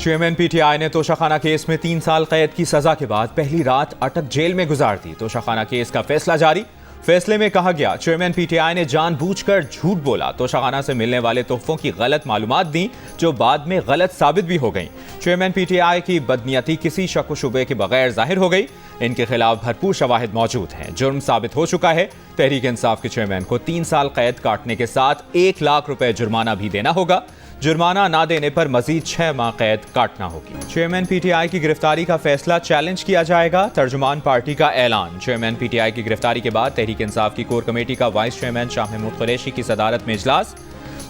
Chairman PTI ने Toshakhana case में 3 साल कैद की सजा के बाद पहली रात अटक जेल में गुजार दी। तोशाखाना केस का फैसला जारी। फैसले में कहा गया, चेयरमैन पीटीआई ने जानबूझकर झूठ बोला, तोशाखाना से मिलने वाले तोहफों की गलत मालूमात दी जो बाद में गलत साबित भी हो गई। चेयरमैन पीटीआई की बदनीयती किसी शक व शुबे के बगैर जाहिर हो गई। इनके खिलाफ भरपूर शवाहिद मौजूद हैं। जुर्म साबित हो चुका है। तहरीक इंसाफ के चेयरमैन को 3 साल कैद काटने के साथ 1 लाख रुपए जुर्माना भी देना होगा। जुर्माना ना देने पर मजीद 6 माह कैद काटना होगी। चेयरमैन पीटीआई की गिरफ्तारी का फैसला चैलेंज किया जाएगा। तर्जुमान पार्टी का ऐलान। चेयरमैन पीटीआई की गिरफ्तारी के बाद तहरीक इंसाफ की कोर कमेटी का वाइस चेयरमैन शाह महमूद कुरैशी की सदारत में इजलास।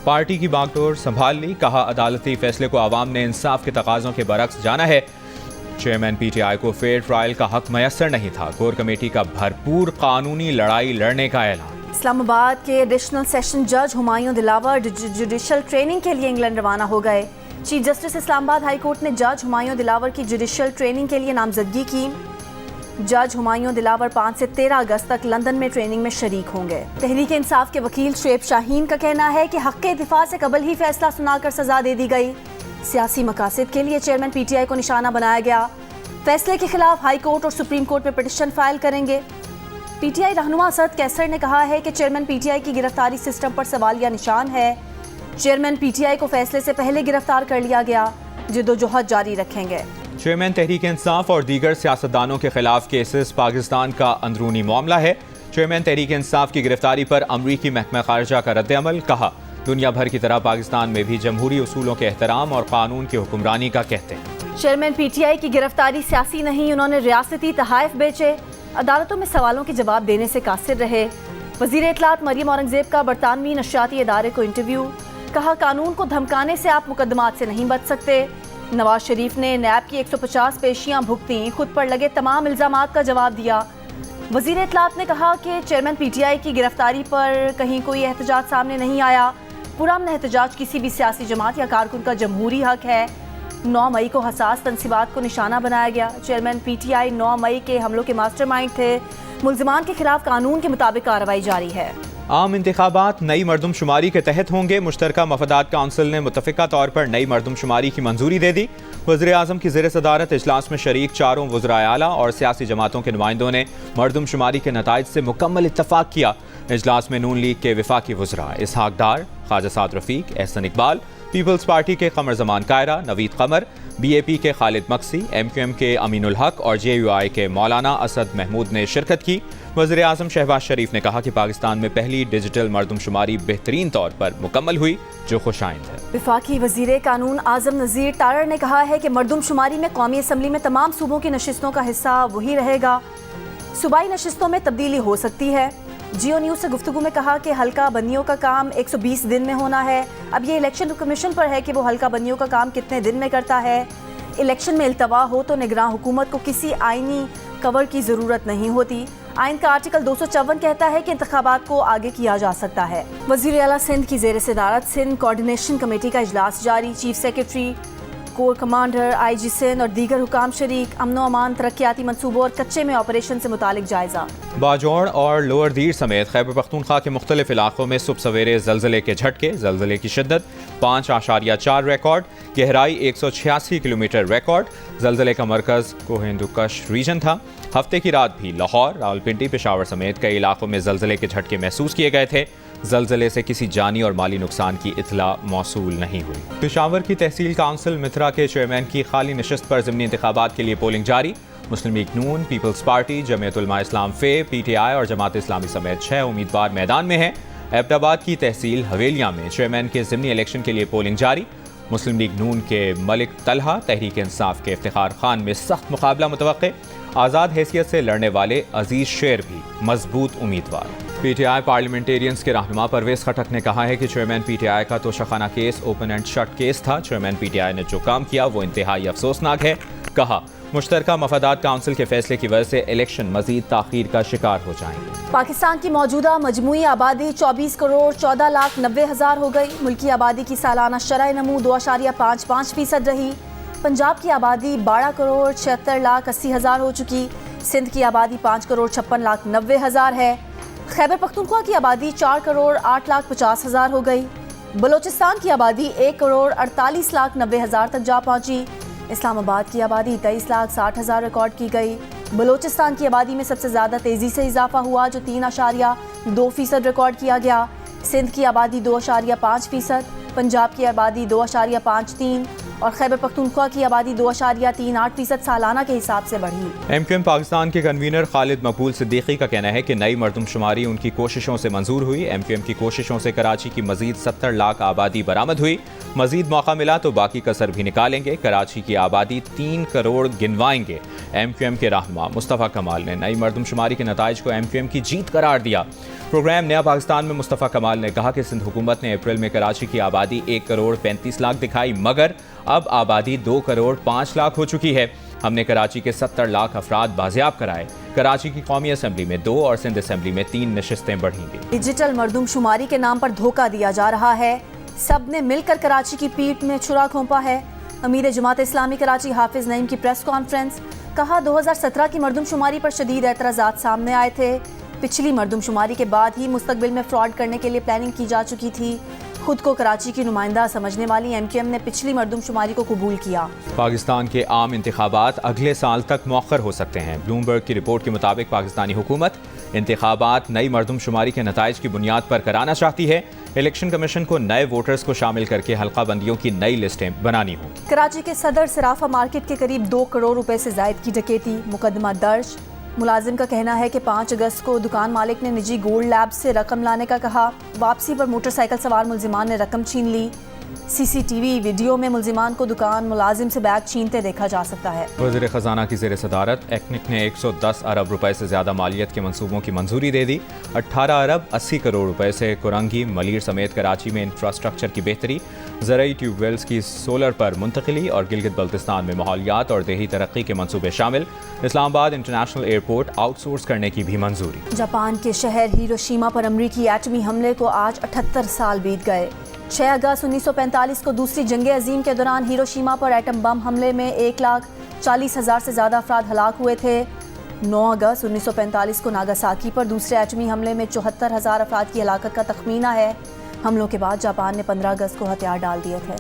पार्टी की बागडोर संभाल ली। कहा, अदालती फैसले को आवाम ने इंसाफ के तकाजों के बरक्स जाना है। चेयरमैन पीटीआई को फेयर ट्रायल का हक मयसर नहीं था। कोर कमेटी का भरपूर कानूनी लड़ाई लड़ने का ऐलान। इस्लामाबाद के एडिशनल सेशन जज हुमायूं दिलावर जुडिशल ट्रेनिंग के लिए इंग्लैंड रवाना हो गए। Chief justice Islamabad high court ने जज हुमायूं दिलावर की जुडिशल ट्रेनिंग के लिए नामजदगी की। जज हुमायूं दिलावर 5 से 13 अगस्त तक लंदन में ट्रेनिंग में शरीक होंगे। तहरीक इंसाफ के वकील शुएब शाहीन का कहना है कि हक़ दिफा से कबल ही फैसला सुनाकर सजा दे दी गई। सियासी मकासद के लिए चेयरमैन पीटीआई को निशाना बनाया गया। फैसले के खिलाफ हाई कोर्ट और सुप्रीम कोर्ट में पिटीशन फाइल करेंगे। पीटीआई रहनुमा असद कैसर ने कहा है कि चेयरमैन पीटीआई की गिरफ्तारी सिस्टम पर सवालिया निशान है। चेयरमैन पीटीआई को फैसले से पहले गिरफ्तार कर लिया गया। जिद्दोजहद जारी रखेंगे। चेयरमैन तहरीक इंसाफ और दीगर सियासतदानों के खिलाफ केसेस पाकिस्तान का अंदरूनी मामला है। चेयरमैन तहरीक इंसाफ की गिरफ्तारी पर अमरीकी महकमा खारजा का रद्द-ए-अमल। कहा, दुनिया भर की तरह पाकिस्तान में भी जमहूरी उसूलों के एहतराम और कानून की हुक्मरानी का कहते हैं। चेयरमैन पीटीआई की गिरफ्तारी सियासी नहीं, उन्होंने रियासती तहाइफ बेचे। अदालतों में सवालों के जवाब देने से कासिर रहे। वज़ीर इत्तलात मरियम औरंगज़ेब का बरतानवी नशियाती इदारे को इंटरव्यू। कहा, कानून को धमकाने से आप मुकदमात से नहीं बच सकते। नवाज शरीफ ने नैब की 150 पेशियां भुगती, खुद पर लगे तमाम इल्ज़ामात का जवाब दिया। वज़ीर इत्तलात ने कहा कि चेयरमैन पीटीआई की गिरफ्तारी पर कहीं कोई एहतजाज सामने नहीं आया। पुरअमन एहतजाज किसी भी सियासी जमात या कारकुन का जमहूरी हक है। 9 मई को हसास तनसीबात को निशाना बनाया गया। चेयरमैन पीटीआई 9 मई के हमलों के मास्टरमाइंड थे। मुल्ज़िमान के खिलाफ कानून के मुताबिक कार्रवाई जारी है। आम इंतखाबात नई मरदमशुमारी के तहत होंगे। मुश्तरका मफादात काउंसिल ने मुतफ़िका तौर पर नई मरदमशुमारी की मंजूरी दे दी। वज़ीर आज़म की ज़ेर सदारत इजलास में शरीक चारों वज़राए आला और सियासी जमातों के नुमाइंदों ने मरदमशुमारी के नताइज से मुकम्मल इत्तफ़ाक़ किया। इजलास में नून लीग के वफाकी वज़रा इसहाक डार, ख्वाजा साद रफ़ीक, एहसन इकबाल, पीपल्स पार्टी के कमर जमान कायरा, नवीद कमर, बीएपी के खालिद मक्सी, एमक्यूएम के अमीनुल हक और जेयूआई के मौलाना असद महमूद ने शिरकत की। वज़ीर आज़म शहबाज शरीफ ने कहा कि पाकिस्तान में पहली डिजिटल मरदमशुमारी बेहतरीन तौर पर मुकम्मल हुई, जो खुशाइंद है। वफाकी वज़ीर कानून आज़म नज़ीर तारड़ ने कहा है कि मरदमशुमारी में कौमी असम्बली में तमाम सूबों की नशिस्तों का हिस्सा वही रहेगा। सूबाई नशिस्तों में तब्दीली हो सकती है। जियो न्यूज़ से गुफ्तगू में कहा कि हल्का बंदियों का काम 120 दिन में होना है। अब ये इलेक्शन कमीशन पर है कि वो हल्का बंदियों का काम कितने दिन में करता है। इलेक्शन में इल्तवा हो तो निगरान हुकूमत को किसी आइनी कवर की ज़रूरत नहीं होती। आइन का आर्टिकल 254 कहता है कि इंतखाबात को आगे किया जा सकता है। वज़ीर आला सिंध की ज़ेर सदारत सिंध कोऑर्डिनेशन कमेटी का इजलास जारी। Chief secretary, core commander, IG Sindh और दीगर हुकाम शरीक। अमनो अमान, तरक्याती मनसूबों और कच्चे में ऑपरेशन से मुतालिक जायजा। बाजौड़ और लोअर दीर समेत खैबर पख्तूनख्वा के मुख्तलिफ इलाकों में सुबह सवेरे जलजले के झटके। जलजले की शिद्दत 5.4 रिकॉर्ड, गहराई 186 किलोमीटर रिकॉर्ड। जलजले का मरकज़ कोहिंदुकश रीजन था। हफ्ते की रात भी लाहौर, रावलपिंडी, पेशावर समेत कई इलाकों में जलजले के झटके महसूस किए गए थे। जलजले से किसी जानी और माली नुकसान की इतला मौसूल नहीं हुई। पेशावर की तहसील काउंसिल मित्रा के चेयरमैन की खाली नशिस्त पर ज़िमनी इंतखाबात के लिए पोलिंग जारी। मुस्लिम लीग नून, पीपल्स पार्टी, जमीयत उलमा इस्लाम फे, पीटीआई और जमात इस्लामी समेत 6 उम्मीदवार मैदान में हैं। एबटाबाद की तहसील हवेलिया में चेयरमैन के ज़िमनी इलेक्शन के लिए पोलिंग जारी। मुस्लिम लीग नून के मलिक तलहा, तहरीक इंसाफ के इफ्तिखार खान में सख्त मुकाबला मुतवक्के। आज़ाद हैसियत से लड़ने वाले अजीज शेर भी मजबूत उम्मीदवार। पीटीआई पार्लियामेंटेरियंस के रहनुमा परवेज खटक ने कहा है कि चेयरमैन पीटीआई का Toshakhana case open and shut case था। चेयरमैन पीटीआई ने जो काम किया वो इंतहाई अफसोसनाक है। कहा, मुश्तरका मफादात काउंसिल के फैसले की वजह से इलेक्शन मजीद ताखीर का शिकार हो जाएंगे। पाकिस्तान की मौजूदा मजमूई आबादी 24 करोड़ 14 लाख 90 हज़ार हो गई। मुल्की आबादी की सालाना शरह नमू 2.55% रही। पंजाब की आबादी 12 करोड़ 76 लाख 80 हज़ार हो चुकी। सिंध की आबादी 5 करोड़ 56 लाख 90 हज़ार है। खैबर पख्तूनख्वा की आबादी 4 करोड़ 8 लाख 50 हज़ार हो गई। बलूचिस्तान की आबादी 1,48,90,000 तक जा पहुंची। इस्लामाबाद की आबादी 23,60,000 रिकॉर्ड की गई। बलूचिस्तान की आबादी में सबसे ज़्यादा तेज़ी से इजाफा हुआ, जो 3.2% रिकॉर्ड किया गया। सिंध की आबादी 2.5%, पंजाब की आबादी 2.53% और खैबर पख्तूनख्वा की आबादी 2.38% सालाना के हिसाब से बढ़ी। एमक्यूएम पाकिस्तान के कन्वीनर खालिद मकबूल सिद्दीकी का कहना है कि नई मरदमशुमारी उनकी कोशिशों से मंजूर हुई। एमक्यूएम की कोशिशों से कराची की मजीद 70 लाख आबादी बरामद हुई। मजीद मौका मिला तो बाकी कसर भी निकालेंगे। कराची की आबादी 3 करोड़ गिनवाएंगे। एमक्यूएम के रहनुमा मुस्तफ़ा कमाल ने नई मरदमशुमारी के नताइज को एमक्यूएम की जीत करार दिया। प्रोग्राम नया पाकिस्तान में मुस्तफ़ा कमाल ने कहा कि सिंध हुकूमत ने अप्रैल में कराची की आबादी 1 करोड़ 35 लाख दिखाई, मगर अब आबादी 2 करोड़ 5 लाख हो चुकी है। हमने कराची के 70 लाख अफराद बाजियाब कराए। कराची की कौमी असम्बली में 2 और सिंध असम्बली में 3 नशिस्तें बढ़ेंगी। डिजिटल मरदमशुमारी के नाम पर धोखा दिया जा रहा है। सब ने मिलकर कराची की पीठ में छुरा घोंपा है। अमीर जमात इस्लामी कराची हाफिज नईम की प्रेस कॉन्फ्रेंस। कहा 2017 की मरदमशुमारी पर शदीद एतराज़ात सामने आए थे। पिछली मरदमशुमारी के बाद ही मुस्तकबिल में फ्रॉड करने के लिए प्लानिंग की जा चुकी थी। खुद को कराची की नुमाइंदा समझने वाली एमक्यूएम ने पिछली मरदमशुमारी को कबूल किया। पाकिस्तान के आम इंतखाबात अगले साल तक मौखर हो सकते हैं। ब्लूमबर्ग की रिपोर्ट के मुताबिक पाकिस्तानी हुकूमत इंतखाबात नई मरदमशुमारी के नताइज की बुनियाद पर कराना चाहती है। इलेक्शन कमीशन को नए वोटर्स को शामिल करके हल्का बंदियों की नई लिस्टें बनानी होंगी। कराची के सदर सराफा मार्केट के करीब 2 करोड़ रुपए से जायद की डकैती, मुकदमा दर्ज। मुलाजिम का कहना है कि 5 अगस्त को दुकान मालिक ने निजी गोल्ड लैब से रकम लाने का कहा। वापसी पर मोटरसाइकिल सवार मुलजिमान ने रकम छीन ली। सीसीटीवी वीडियो में मुलजिमान को दुकान मुलाजिम से बैग छीनते देखा जा सकता है। वज़ीर ख़जाना की ज़ेर सदारत एक्निक ने 110 अरब रुपए से ज़्यादा मालियत के मंसूबों की मंजूरी दे दी। 18 अरब 80 करोड़ रुपए से कुरंगी, मलीर समेत कराची में इंफ्रास्ट्रक्चर की बेहतरी, ज़रई ट्यूबवेल्स की सोलर पर मुंतकिली और गिलगित बल्तिस्तान में माहौलियात और देही तरक्की के मंसूबे शामिल। इस्लामाबाद इंटरनेशनल एयरपोर्ट आउटसोर्स करने की भी मंजूरी। जापान के शहर हिरोशिमा पर अमरीकी एटमी हमले को आज 78 साल बीत गए। 6 अगस्त 1945 को दूसरी जंग अजीम के दौरान हिरोशिमा पर एटम बम हमले में 1,40,000 से ज़्यादा अफराद हलाक हुए थे। 9 अगस्त 1945 को नागासाकी पर दूसरे एटमी हमले में 74,000 अफराद की हलाकत का तखमीना है। हमलों के बाद जापान ने 15 अगस्त को हथियार डाल दिए थे।